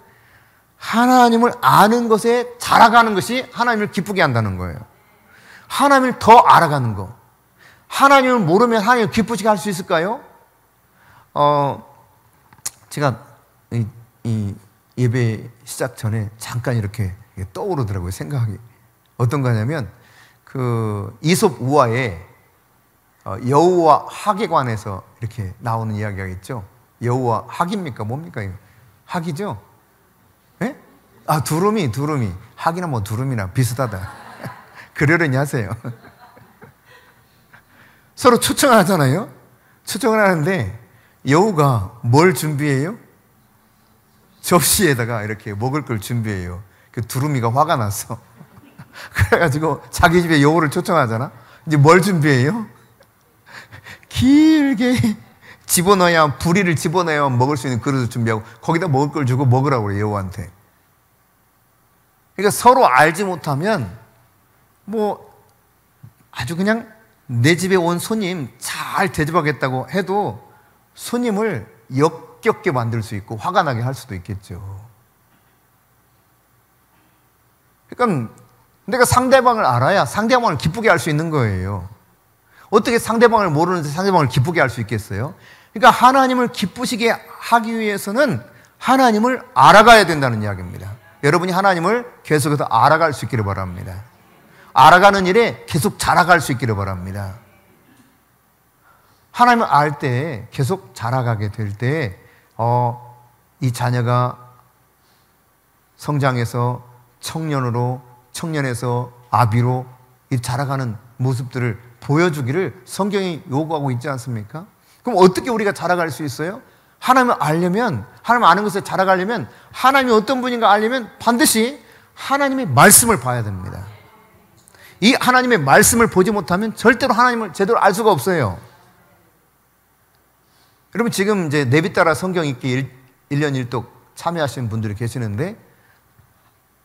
하나님을 아는 것에 자라가는 것이 하나님을 기쁘게 한다는 거예요. 하나님을 더 알아가는 거. 하나님을 모르면 하나님을 기쁘시게 할 수 있을까요? 제가 이 예배 시작 전에 잠깐 이렇게 떠오르더라고요. 생각이. 어떤 거냐면 그 이솝 우화에 여우와 학에 관해서 이렇게 나오는 이야기가 있죠. 여우와 학입니까? 뭡니까? 이거? 학이죠? 예? 아, 두루미. 학이나 뭐 두루미나 비슷하다. 그러려니 하세요. 서로 초청을 하잖아요. 초청을 하는데 여우가 뭘 준비해요? 접시에다가 이렇게 먹을 걸 준비해요. 그 두루미가 화가 났어. 그래가지고 자기 집에 여우를 초청하잖아. 이제 뭘 준비해요? 길게 집어넣어야, 부리를 집어넣어야 먹을 수 있는 그릇을 준비하고 거기다 먹을 걸 주고 먹으라고 그래요, 여우한테. 그러니까 서로 알지 못하면 뭐 아주 그냥 내 집에 온 손님 잘 대접하겠다고 해도 손님을 역겹게 만들 수 있고 화가 나게 할 수도 있겠죠. 그러니까 내가 상대방을 알아야 상대방을 기쁘게 할 수 있는 거예요. 어떻게 상대방을 모르는데 상대방을 기쁘게 할 수 있겠어요? 그러니까 하나님을 기쁘시게 하기 위해서는 하나님을 알아가야 된다는 이야기입니다. 여러분이 하나님을 계속해서 알아갈 수 있기를 바랍니다. 알아가는 일에 계속 자라갈 수 있기를 바랍니다. 하나님을 알 때, 계속 자라가게 될 때, 이 자녀가 성장해서 청년으로, 청년에서 아비로 자라가는 모습들을 보여주기를 성경이 요구하고 있지 않습니까? 그럼 어떻게 우리가 자라갈 수 있어요? 하나님을 알려면, 하나님 아는 것에 자라가려면, 하나님이 어떤 분인가 알려면 반드시 하나님의 말씀을 봐야 됩니다. 이 하나님의 말씀을 보지 못하면 절대로 하나님을 제대로 알 수가 없어요. 여러분 지금 이제 내비 따라 성경 읽기 1년 1독 참여하시는 분들이 계시는데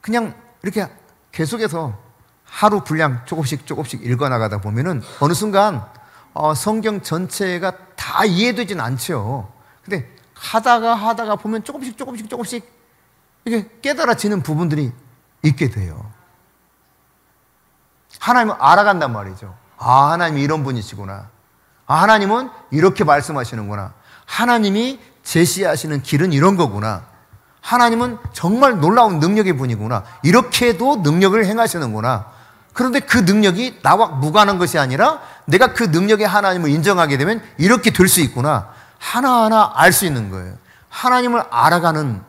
그냥 이렇게 계속해서 하루 분량 조금씩 읽어나가다 보면은 어느 순간 성경 전체가 다 이해되진 않죠. 근데 하다가 보면 조금씩 이렇게 깨달아지는 부분들이 있게 돼요. 하나님을 알아간단 말이죠. 아, 하나님이 이런 분이시구나. 아, 하나님은 이렇게 말씀하시는구나. 하나님이 제시하시는 길은 이런 거구나. 하나님은 정말 놀라운 능력의 분이구나. 이렇게도 능력을 행하시는구나. 그런데 그 능력이 나와 무관한 것이 아니라 내가 그 능력의 하나님을 인정하게 되면 이렇게 될 수 있구나. 하나하나 알 수 있는 거예요. 하나님을 알아가는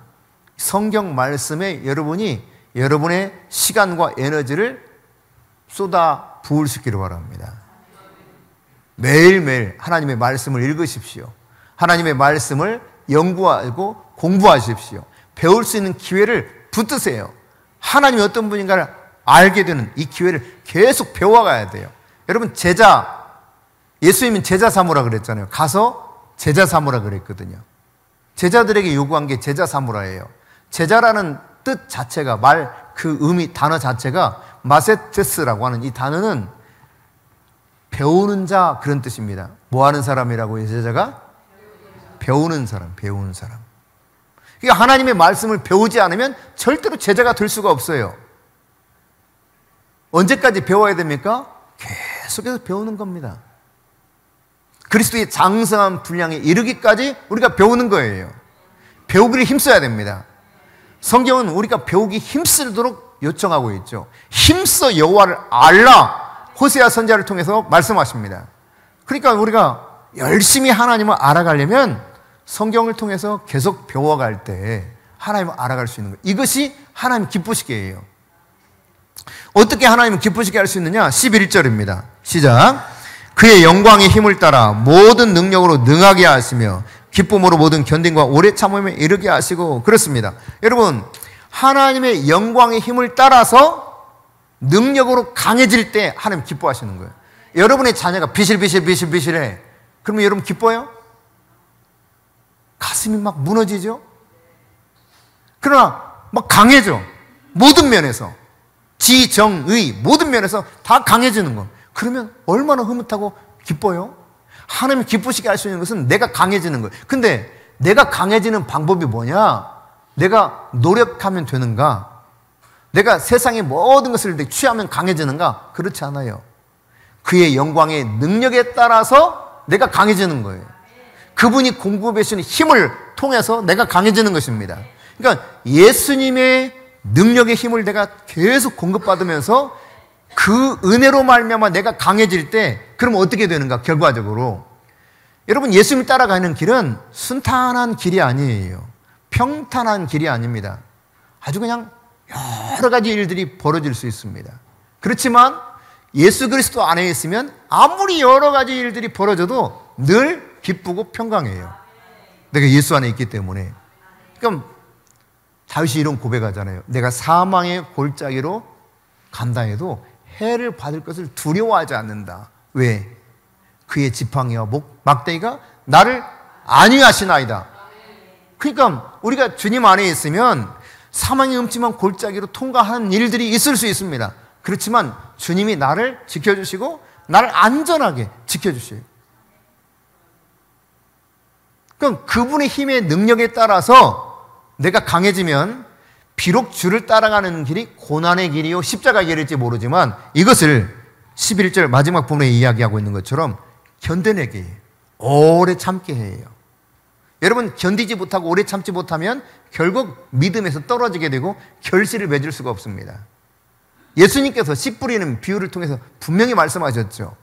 성경 말씀에 여러분이 여러분의 시간과 에너지를 쏟아 부을 수 있기를 바랍니다. 매일매일 하나님의 말씀을 읽으십시오. 하나님의 말씀을 연구하고 공부하십시오. 배울 수 있는 기회를 붙드세요. 하나님이 어떤 분인가를 알게 되는 이 기회를 계속 배워가야 돼요. 여러분 예수님은 제자 삼으라 그랬잖아요. 가서 제자 삼으라 그랬거든요. 제자들에게 요구한 게 제자 삼으라예요. 제자라는 뜻 자체가 단어 자체가 마세테스라고 하는 이 단어는 배우는 자 그런 뜻입니다. 뭐 하는 사람이라고요? 제자가? 배우는 사람. 그러니까 하나님의 말씀을 배우지 않으면 절대로 제자가 될 수가 없어요. 언제까지 배워야 됩니까? 계속해서 배우는 겁니다. 그리스도의 장성한 분량에 이르기까지 우리가 배우는 거예요. 배우기를 힘써야 됩니다. 성경은 우리가 배우기 힘쓰도록 요청하고 있죠. 힘써 여호와를 알라. 호세아 선지자를 통해서 말씀하십니다. 그러니까 우리가 열심히 하나님을 알아가려면 성경을 통해서 계속 배워갈 때 하나님을 알아갈 수 있는 거예요. 이것이 하나님 기쁘시게 해요. 어떻게 하나님을 기쁘시게 할 수 있느냐? 11절입니다. 시작. 그의 영광의 힘을 따라 모든 능력으로 능하게 하시며 기쁨으로 모든 견딘과 오래 참음에 이르게 하시고 그렇습니다. 여러분 하나님의 영광의 힘을 따라서 능력으로 강해질 때 하나님 기뻐하시는 거예요. 여러분의 자녀가 비실비실해. 그러면 여러분 기뻐요? 가슴이 막 무너지죠? 그러나 막 강해져. 모든 면에서 지정의 모든 면에서 다 강해지는 거. 그러면 얼마나 흐뭇하고 기뻐요? 하나님 기쁘시게 할 수 있는 것은 내가 강해지는 거예요. 근데 내가 강해지는 방법이 뭐냐? 내가 노력하면 되는가? 내가 세상의 모든 것을 취하면 강해지는가? 그렇지 않아요. 그의 영광의 능력에 따라서 내가 강해지는 거예요. 그분이 공급해 주시는 힘을 통해서 내가 강해지는 것입니다. 그러니까 예수님의 능력의 힘을 내가 계속 공급받으면서 그 은혜로 말미암아 내가 강해질 때 그러면 어떻게 되는가? 결과적으로 여러분 예수님 따라가는 길은 순탄한 길이 아니에요. 평탄한 길이 아닙니다. 아주 그냥 여러 가지 일들이 벌어질 수 있습니다. 그렇지만 예수 그리스도 안에 있으면 아무리 여러 가지 일들이 벌어져도 늘 기쁘고 평강해요. 내가 예수 안에 있기 때문에. 그럼 다윗이 이런 고백하잖아요. 내가 사망의 골짜기로 간다 해도 해를 받을 것을 두려워하지 않는다. 왜? 그의 지팡이와 막대기가 나를 안위하시나이다. 그러니까 우리가 주님 안에 있으면 사망의 음침한 골짜기로 통과하는 일들이 있을 수 있습니다. 그렇지만 주님이 나를 지켜주시고 나를 안전하게 지켜주셔요. 그럼 그분의 힘의 능력에 따라서 내가 강해지면 비록 주를 따라가는 길이 고난의 길이요 십자가 길일지 모르지만 이것을 11절 마지막 부분에 이야기하고 있는 것처럼 견뎌내게 해요. 오래 참게 해요. 여러분 견디지 못하고 오래 참지 못하면 결국 믿음에서 떨어지게 되고 결실을 맺을 수가 없습니다. 예수님께서 씨 뿌리는 비유를 통해서 분명히 말씀하셨죠.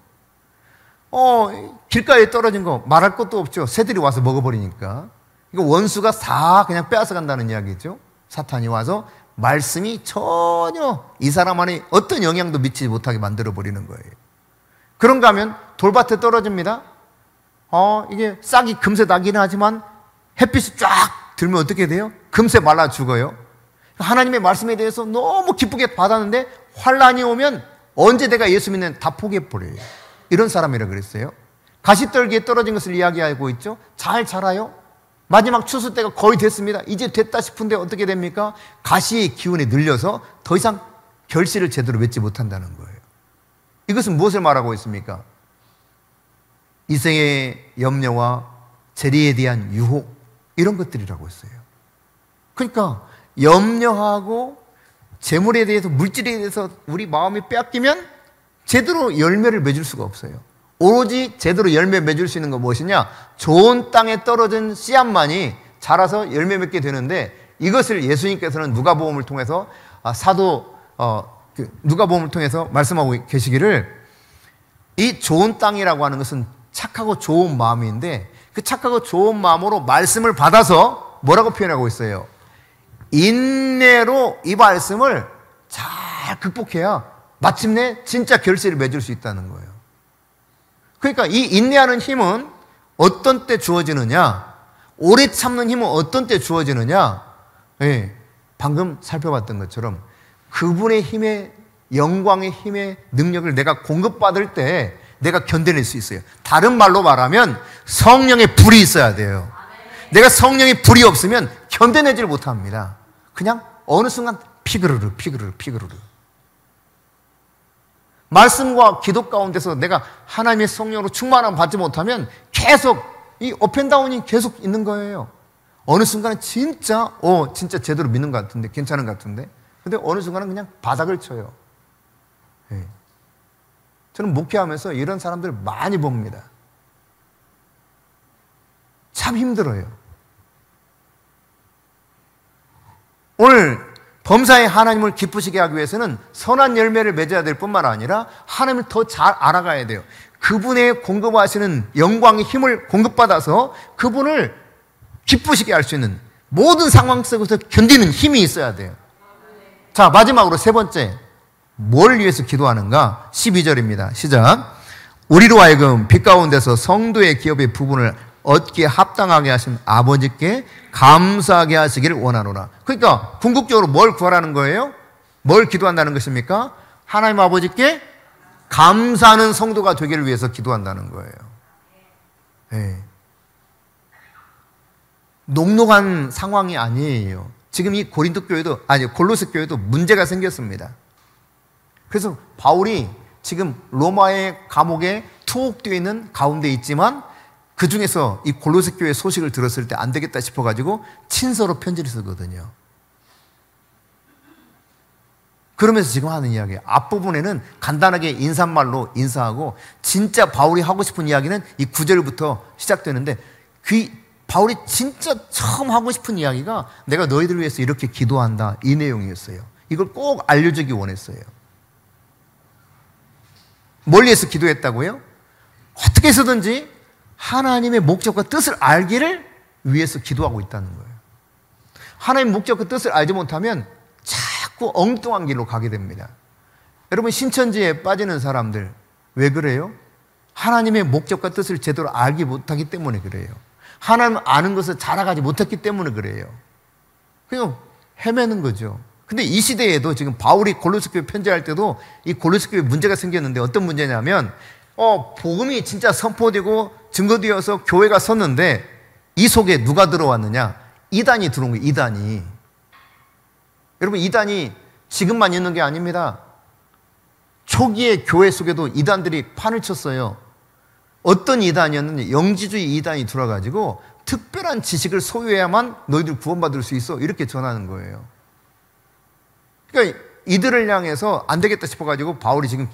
길가에 떨어진 거 말할 것도 없죠. 새들이 와서 먹어버리니까. 이거 원수가 다 그냥 빼앗아 간다는 이야기죠. 사탄이 와서 말씀이 전혀 이 사람 안에 어떤 영향도 미치지 못하게 만들어버리는 거예요. 그런가 하면 돌밭에 떨어집니다. 이게 싹이 금세 나기는 하지만 햇빛이 쫙 들면 어떻게 돼요? 금세 말라 죽어요. 하나님의 말씀에 대해서 너무 기쁘게 받았는데 환란이 오면 언제 내가 예수 믿는 다 포기해버려요. 이런 사람이라 그랬어요. 가시떨기에 떨어진 것을 이야기하고 있죠. 잘 자라요. 마지막 추수 때가 거의 됐습니다. 이제 됐다 싶은데 어떻게 됩니까? 가시의 기운이 늘려서 더 이상 결실을 제대로 맺지 못한다는 거예요. 이것은 무엇을 말하고 있습니까? 이생의 염려와 재리에 대한 유혹, 이런 것들이라고 했어요. 그러니까 염려하고 재물에 대해서, 물질에 대해서 우리 마음이 빼앗기면 제대로 열매를 맺을 수가 없어요. 오로지 제대로 열매 맺을 수 있는 건 무엇이냐? 좋은 땅에 떨어진 씨앗만이 자라서 열매 맺게 되는데, 이것을 예수님께서는 누가복음을 통해서 누가복음을 통해서 말씀하고 계시기를, 이 좋은 땅이라고 하는 것은 착하고 좋은 마음인데, 그 착하고 좋은 마음으로 말씀을 받아서 뭐라고 표현하고 있어요? 인내로 이 말씀을 잘 극복해야 마침내 진짜 결실을 맺을 수 있다는 거예요. 그러니까 이 인내하는 힘은 어떤 때 주어지느냐, 오래 참는 힘은 어떤 때 주어지느냐, 방금 살펴봤던 것처럼 그분의 힘의, 영광의 힘의 능력을 내가 공급받을 때 내가 견뎌낼 수 있어요. 다른 말로 말하면 성령의 불이 있어야 돼요. 내가 성령의 불이 없으면 견뎌내지를 못합니다. 그냥 어느 순간 피그르르 말씀과 기도 가운데서 내가 하나님의 성령으로 충만함 받지 못하면 계속 이 업앤다운이 계속 있는 거예요. 어느 순간은 진짜 제대로 믿는 것 같은데, 괜찮은 것 같은데, 근데 어느 순간은 그냥 바닥을 쳐요. 저는 목회하면서 이런 사람들 많이 봅니다. 참 힘들어요. 오늘 범사에 하나님을 기쁘시게 하기 위해서는 선한 열매를 맺어야 될 뿐만 아니라 하나님을 더 잘 알아가야 돼요. 그분의 공급하시는 영광의 힘을 공급받아서 그분을 기쁘시게 할 수 있는, 모든 상황 속에서 견디는 힘이 있어야 돼요. 자, 마지막으로 세 번째, 뭘 위해서 기도하는가? 12절입니다. 시작. 우리로 하여금 빛 가운데서 성도의 기업의 부분을 얻기에 합당하게 하신 아버지께 감사하게 하시기를 원하노라. 그러니까 궁극적으로 뭘 구하라는 거예요? 뭘 기도한다는 것입니까? 하나님 아버지께 감사하는 성도가 되기를 위해서 기도한다는 거예요. 녹록한 상황이 아니에요. 지금 이 골로새 교회도 문제가 생겼습니다. 그래서 바울이 지금 로마의 감옥에 투옥되어 있는 가운데 있지만, 그 중에서 이 골로새 교회 소식을 들었을 때 안 되겠다 싶어가지고 친서로 편지를 쓰거든요. 그러면서 지금 하는 이야기예요. 앞부분에는 간단하게 인사말로 인사하고, 진짜 바울이 하고 싶은 이야기는 이 9절부터 시작되는데, 바울이 진짜 처음 하고 싶은 이야기가 내가 너희들을 위해서 이렇게 기도한다, 이 내용이었어요. 이걸 꼭 알려주기 원했어요. 뭘 위해서 기도했다고요? 어떻게 해서든지 하나님의 목적과 뜻을 알기를 위해서 기도하고 있다는 거예요. 하나님의 목적과 뜻을 알지 못하면 자꾸 엉뚱한 길로 가게 됩니다. 여러분, 신천지에 빠지는 사람들 왜 그래요? 하나님의 목적과 뜻을 제대로 알지 못하기 때문에 그래요. 하나님 아는 것을 잘 알아가지 못했기 때문에 그래요. 그냥 헤매는 거죠. 근데 이 시대에도 지금 바울이 골로새 교회 편지할 때도 이 골로새 교회 문제가 생겼는데, 어떤 문제냐면 복음이 진짜 선포되고 증거되어서 교회가 섰는데 이 속에 누가 들어왔느냐? 이단이 들어온 거예요. 이단이. 여러분, 이단이 지금만 있는 게 아닙니다. 초기에 교회 속에도 이단들이 판을 쳤어요. 어떤 이단이었는지, 영지주의 이단이 들어와가지고 특별한 지식을 소유해야만 너희들 구원받을 수 있어, 이렇게 전하는 거예요. 그러니까 이들을 향해서 안 되겠다 싶어가지고 바울이 지금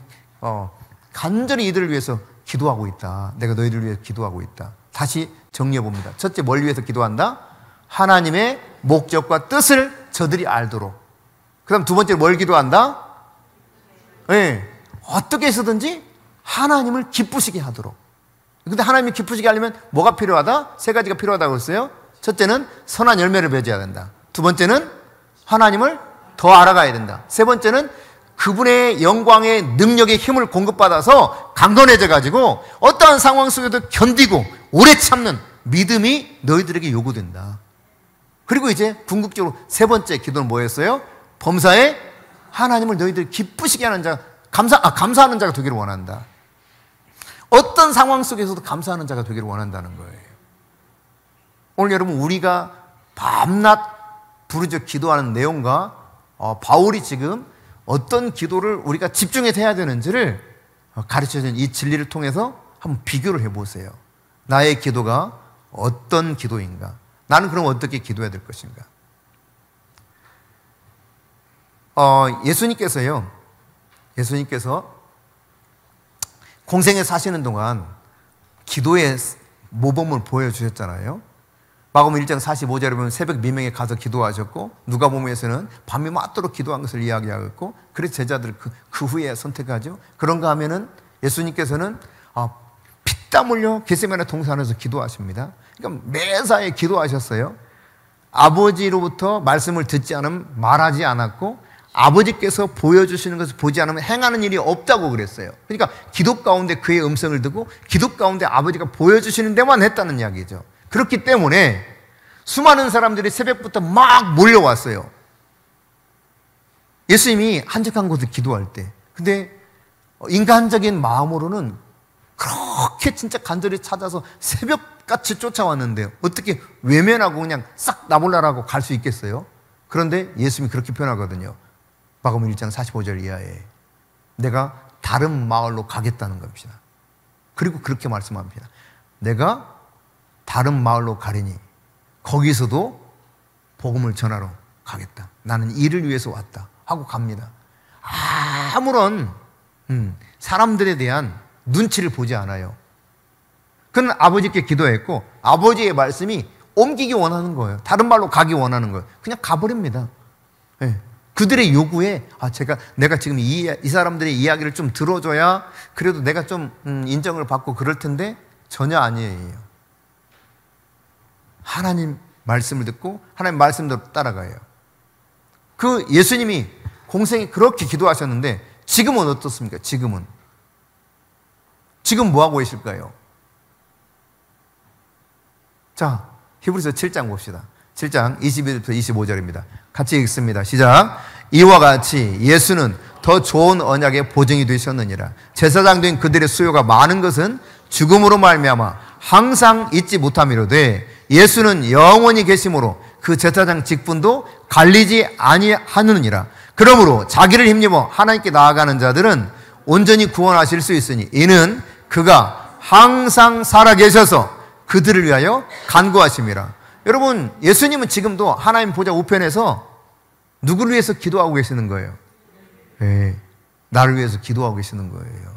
간절히 이들을 위해서 기도하고 있다. 내가 너희들을 위해서 기도하고 있다. 다시 정리해 봅니다. 첫째, 뭘 위해서 기도한다? 하나님의 목적과 뜻을 저들이 알도록. 그 다음 두 번째, 뭘 기도한다? 어떻게 해서든지 하나님을 기쁘시게 하도록. 근데 하나님이 기쁘시게 하려면 뭐가 필요하다? 세 가지가 필요하다고 했어요. 첫째는 선한 열매를 맺어야 된다. 두 번째는 하나님을 더 알아가야 된다. 세 번째는 그분의 영광의 능력의 힘을 공급받아서 강건해져 가지고 어떠한 상황 속에도 견디고 오래 참는 믿음이 너희들에게 요구된다. 그리고 이제 궁극적으로 세 번째 기도는 뭐였어요? 범사에 하나님을 너희들 기쁘시게 하는 자 감사하는 자가 되기를 원한다. 어떤 상황 속에서도 감사하는 자가 되기를 원한다는 거예요. 오늘 여러분, 우리가 밤낮 부르짖어 기도하는 내용과 바울이 지금 어떤 기도를 우리가 집중해서 해야 되는지를 가르쳐준 이 진리를 통해서 한번 비교를 해보세요. 나의 기도가 어떤 기도인가? 나는 그럼 어떻게 기도해야 될 것인가? 예수님께서 공생에 사시는 동안 기도의 모범을 보여주셨잖아요. 마가복음 1장 45절에 보면 새벽 미명에 가서 기도하셨고, 누가복음에서는 밤이 맞도록 기도한 것을 이야기하고, 그래서 제자들 그 후에 선택하죠. 그런가 하면은 예수님께서는 피땀 흘려 겟세마네 동산에서 기도하십니다. 그러니까 매사에 기도하셨어요. 아버지로부터 말씀을 듣지 않으면 말하지 않았고, 아버지께서 보여주시는 것을 보지 않으면 행하는 일이 없다고 그랬어요. 그러니까 기도 가운데 그의 음성을 듣고 기도 가운데 아버지가 보여주시는 데만 했다는 이야기죠. 그렇기 때문에 수많은 사람들이 새벽부터 막 몰려왔어요. 예수님이 한적한 곳에 기도할 때. 근데 인간적인 마음으로는 그렇게 진짜 간절히 찾아서 새벽같이 쫓아왔는데 어떻게 외면하고 그냥 싹 나몰라라고 갈 수 있겠어요? 그런데 예수님이 그렇게 표현하거든요. 마가복음 1장 45절 이하에 내가 다른 마을로 가겠다는 겁니다. 그리고 그렇게 말씀합니다. 내가 다른 마을로 가리니 거기서도 복음을 전하러 가겠다. 나는 이를 위해서 왔다 하고 갑니다. 아무런 사람들에 대한 눈치를 보지 않아요. 그는 아버지께 기도했고 아버지의 말씀이 옮기기 원하는 거예요. 다른 말로 가기 원하는 거예요. 그냥 가버립니다. 네. 그들의 요구에 내가 지금 이 사람들의 이야기를 좀 들어줘야 그래도 내가 좀 인정을 받고 그럴 텐데 전혀 아니에요. 하나님 말씀을 듣고 하나님 말씀대로 따라가요. 그 예수님이 공생에 그렇게 기도하셨는데 지금은 어떻습니까? 지금 뭐하고 계실까요? 자, 히브리서 7장 봅시다. 7장 21부터 25절입니다. 같이 읽습니다. 시작. 이와 같이 예수는 더 좋은 언약의 보증이 되셨느니라. 제사장 된 그들의 수요가 많은 것은 죽음으로 말미암아 항상 잊지 못함이로되 예수는 영원히 계심으로 그 제사장 직분도 갈리지 아니하느니라. 그러므로 자기를 힘입어 하나님께 나아가는 자들은 온전히 구원하실 수 있으니 이는 그가 항상 살아계셔서 그들을 위하여 간구하심이라. 여러분, 예수님은 지금도 하나님 보좌 우편에서 누구를 위해서 기도하고 계시는 거예요? 네, 나를 위해서 기도하고 계시는 거예요.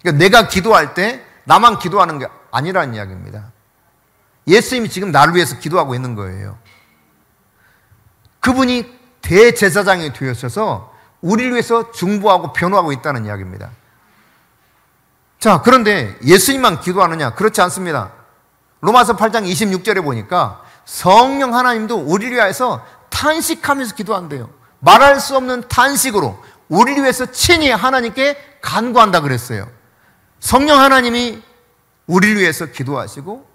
그러니까 내가 기도할 때 나만 기도하는 게 아니라는 이야기입니다. 예수님이 지금 나를 위해서 기도하고 있는 거예요. 그분이 대제사장이 되셔서 우리를 위해서 중보하고 변호하고 있다는 이야기입니다. 자, 그런데 예수님만 기도하느냐? 그렇지 않습니다. 로마서 8장 26절에 보니까 성령 하나님도 우리를 위해서 탄식하면서 기도한대요. 말할 수 없는 탄식으로 우리를 위해서 친히 하나님께 간구한다 그랬어요. 성령 하나님이 우리를 위해서 기도하시고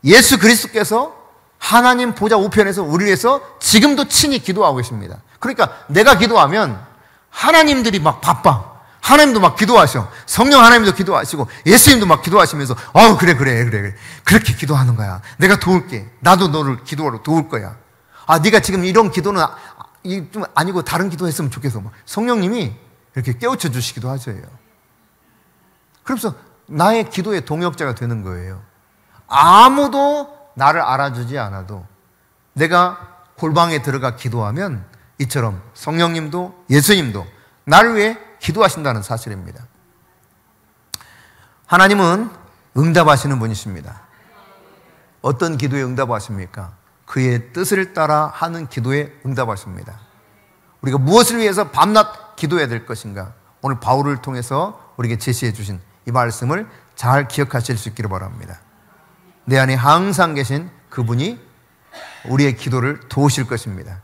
예수 그리스도께서 하나님 보좌 우편에서 우리를 위해서 지금도 친히 기도하고 계십니다. 그러니까 내가 기도하면 하나님들이 막 바빠. 하나님도 막 기도하셔. 성령 하나님도 기도하시고 예수님도 막 기도하시면서 그래 그렇게 기도하는 거야. 내가 도울게. 나도 너를 기도하러 도울 거야. 네가 지금 이런 기도는 좀 아니고 다른 기도했으면 좋겠어. 성령님이 이렇게 깨우쳐 주시기도 하셔요. 그래서 나의 기도의 동역자가 되는 거예요. 아무도 나를 알아주지 않아도 내가 골방에 들어가 기도하면 이처럼 성령님도 예수님도 나를 위해 기도하신다는 사실입니다. 하나님은 응답하시는 분이십니다. 어떤 기도에 응답하십니까? 그의 뜻을 따라 하는 기도에 응답하십니다. 우리가 무엇을 위해서 밤낮 기도해야 될 것인가? 오늘 바울을 통해서 우리에게 제시해 주신 이 말씀을 잘 기억하실 수 있기를 바랍니다. 내 안에 항상 계신 그분이 우리의 기도를 도우실 것입니다.